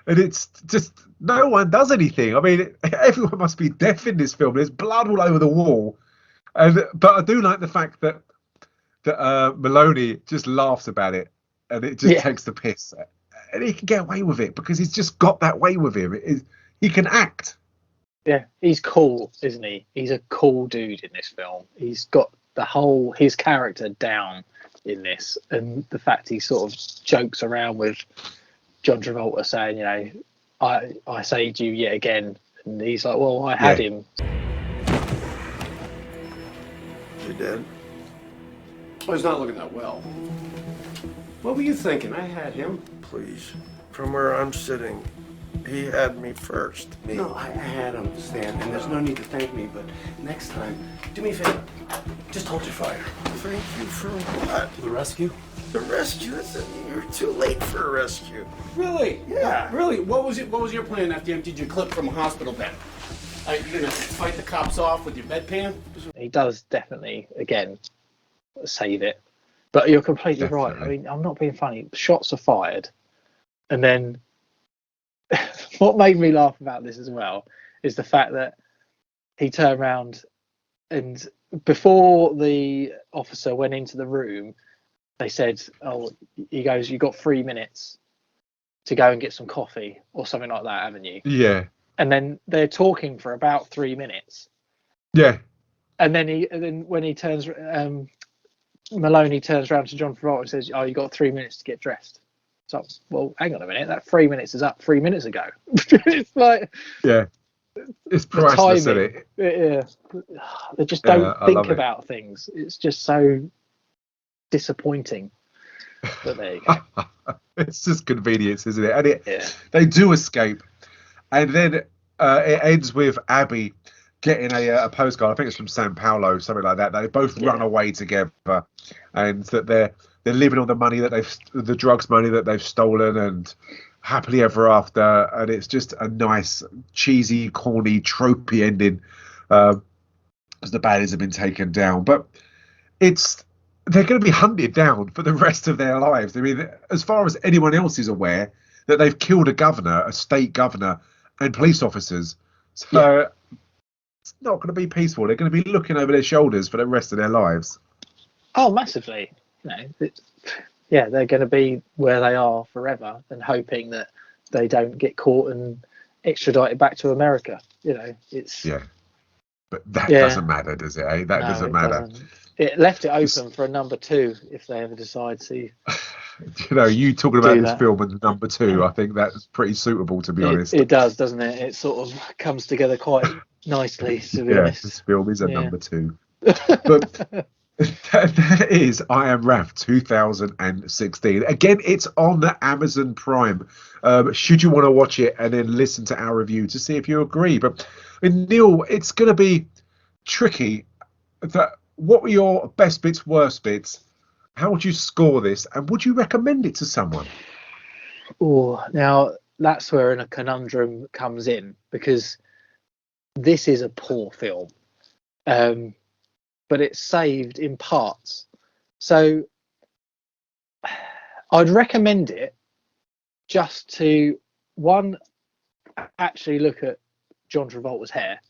And it's just, no one does anything. I mean, everyone must be deaf in this film. There's blood all over the wall. But I do like the fact that Maloney just laughs about it, and it just takes the piss. And he can get away with it because he's just got that way with him. He can act.
Yeah, he's cool, isn't he? He's a cool dude in this film. He's got his character down in this, and the fact he sort of jokes around with John Travolta saying, you know, I saved you yet again, and he's like, well, I had him.
You did?
Well, he's not looking that well. What were you thinking? I had him.
Please. From where I'm sitting, he had me first. Me.
No, I had him, Stan, and there's no need to thank me, but next time, do me a favor. Just hold your fire.
Thank you for what?
The rescue?
The rescue? You're too late for a rescue.
Really?
Yeah.
Really? What was your plan after you emptied your clip from a hospital bed? Are you gonna fight the cops off with your bedpan?
He does definitely, again, save it. But you're completely right. I mean, I'm not being funny. Shots are fired. And then what made me laugh about this as well is the fact that he turned around, and before the officer went into the room, they said, he goes, you got 3 minutes to go and get some coffee or something like that, haven't you?
Yeah.
And then they're talking for about 3 minutes.
Yeah.
And then when he turns, Maloney turns around to John Travolta and says, you got 3 minutes to get dressed. So, well, hang on a minute. That 3 minutes is up 3 minutes ago. It's like,
it's priceless, isn't it?
Yeah, they just don't think about things. It's just so disappointing. But there you go.
It's just convenience, isn't it? And they do escape, and then it ends with Abby getting a postcard. I think it's from Sao Paulo, something like that. They both run away together, and that they're living on the money the drugs money that they've stolen, and happily ever after. And it's just a nice, cheesy, corny, tropey ending, as the baddies have been taken down. But they're going to be hunted down for the rest of their lives. I mean, as far as anyone else is aware, that they've killed a state governor, and police officers. So it's not going to be peaceful. They're going to be looking over their shoulders for the rest of their lives.
Oh, massively. They're going to be where they are forever, and hoping that they don't get caught and extradited back to America. It's
but that doesn't matter, does it? That doesn't matter.
It left it open for a number 2 if they ever decide to.
You talking about this film and number 2, I think that's pretty suitable, to be honest.
It does, doesn't it? It sort of comes together quite nicely, to be honest.
This film is a number 2. But that is I Am Raph 2016. Again, it's on the Amazon Prime. Should you want to watch it and then listen to our review to see if you agree. But Neil, it's going to be tricky. What were your best bits, worst bits? How would you score this, and would you recommend it to someone?
Oh, now that's where a conundrum comes in, because this is a poor film, but it's saved in parts. So I'd recommend it just to, one, actually look at John Travolta's hair,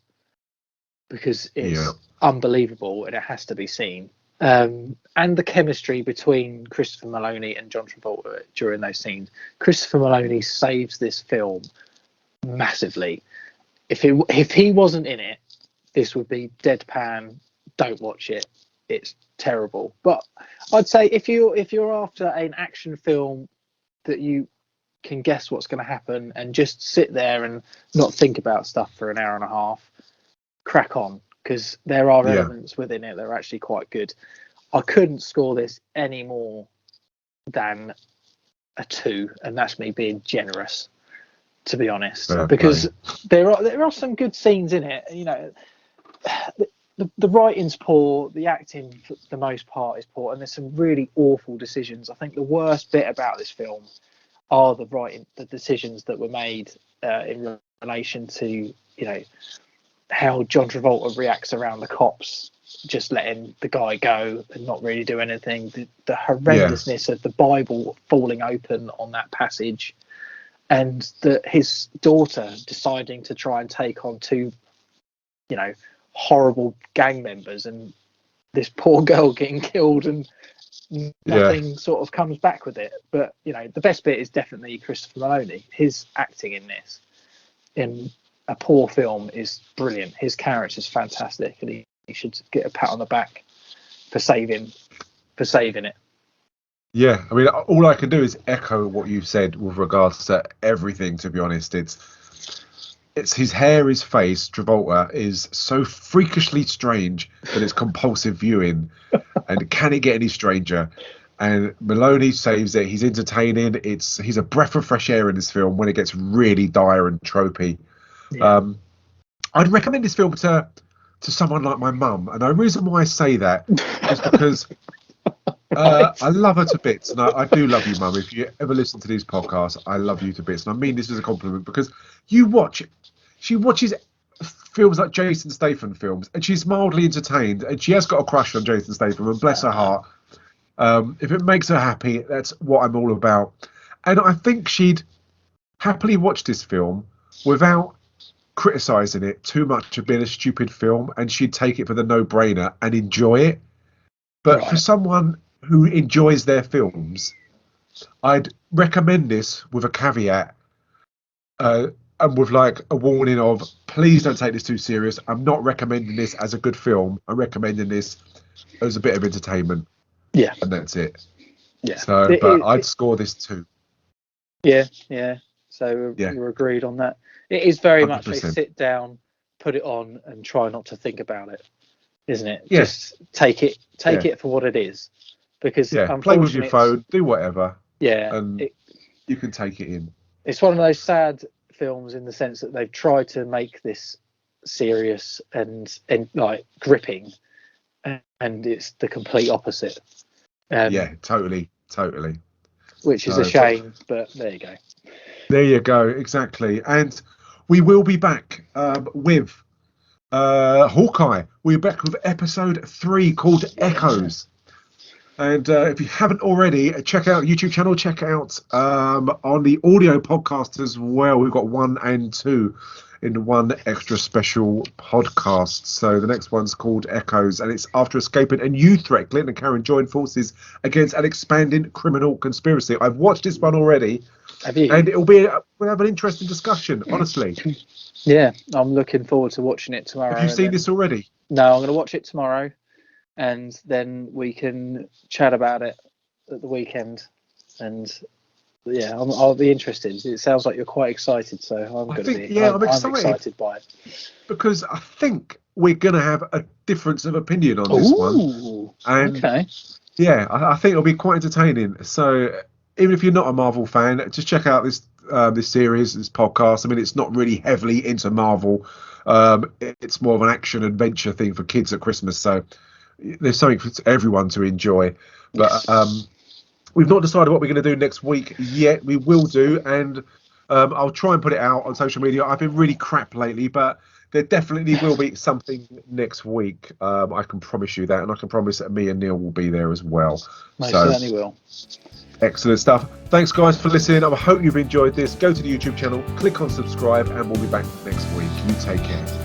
because it's unbelievable and it has to be seen. And the chemistry between Christopher Maloney and John Travolta during those scenes. Christopher Maloney saves this film massively. If he wasn't in it, this would be deadpan. Don't watch it. It's terrible. But I'd say if you're after an action film that you can guess what's going to happen and just sit there and not think about stuff for an hour and a half, crack on, because there are elements within it that are actually quite good. I couldn't score this any more than a 2, and that's me being generous, to be honest, because there are some good scenes in it. You know, the writing's poor, the acting for the most part is poor, and there's some really awful decisions. I think the worst bit about this film are the decisions that were made in relation to, you know, how John Travolta reacts around the cops, just letting the guy go and not really do anything. The horrendousness of the Bible falling open on that passage, and his daughter deciding to try and take on 2, you know, horrible gang members, and this poor girl getting killed, and nothing sort of comes back with it. But, you know, the best bit is definitely Christopher Maloney. His acting in this, in a poor film, is brilliant. His character is fantastic, and he should get a pat on the back for saving it.
Yeah, I mean, all I can do is echo what you said with regards to everything. To be honest, it's his hair, his face. Travolta is so freakishly strange that it's compulsive viewing, and can it get any stranger? And Maloney saves it. He's entertaining. He's a breath of fresh air in this film when it gets really dire and tropey. Yeah. I'd recommend this film to someone like my mum, and the reason why I say that is because I love her to bits, and I do love you, Mum. If you ever listen to these podcasts, I love you to bits, and I mean this as a compliment, because she watches films like Jason Statham films, and she's mildly entertained, and she has got a crush on Jason Statham, and bless her heart. If it makes her happy, that's what I'm all about. And I think she'd happily watch this film without criticising it too much of being a stupid film, and she'd take it for the no-brainer and enjoy it. But for someone who enjoys their films, I'd recommend this with a caveat, and with like a warning of, please don't take this too serious. I'm not recommending this as a good film. I'm recommending this as a bit of entertainment. Yeah. And that's it. Yeah. So, I'd score this 2.
Yeah, yeah. So we're agreed on that. It is very 100%. Much a sit down, put it on, and try not to think about it, isn't it? Yeah. Just take it for what it is. Because
play with your phone, do whatever.
Yeah,
and you can take it in.
It's one of those sad films in the sense that they've tried to make this serious and like gripping, and it's the complete opposite.
Totally.
Which is a shame, but there you go.
There you go, exactly. And we will be back with Hawkeye. We're back with episode 3 called Echoes. And if you haven't already, check out YouTube channel, check out on the audio podcast as well. We've got 1 and 2 in one extra special podcast. So the next one's called Echoes, and it's after escaping a new threat, Clinton and Karen join forces against an expanding criminal conspiracy. I've watched this one already.
Have you?
And we'll have an interesting discussion, honestly.
Yeah, I'm looking forward to watching it tomorrow.
Have you seen this already?
No, I'm going to watch it tomorrow, and then we can chat about it at the weekend. And yeah, I'll be interested. It sounds like you're quite excited, so I'm excited by it.
Because I think we're going to have a difference of opinion on this one. And
okay.
Yeah, I think it'll be quite entertaining. So even if you're not a Marvel fan, just check out this series, this podcast. I mean, it's not really heavily into Marvel. It's more of an action adventure thing for kids at Christmas. So there's something for everyone to enjoy. But we've not decided what we're going to do next week yet. We will do, and I'll try and put it out on social media. I've been really crap lately, but there definitely will be something next week. I can promise you that, and I can promise that me and Neil will be there as well.
I certainly will.
Excellent stuff. Thanks, guys, for listening. I hope you've enjoyed this. Go to the YouTube channel, click on subscribe, and we'll be back next week. You take care.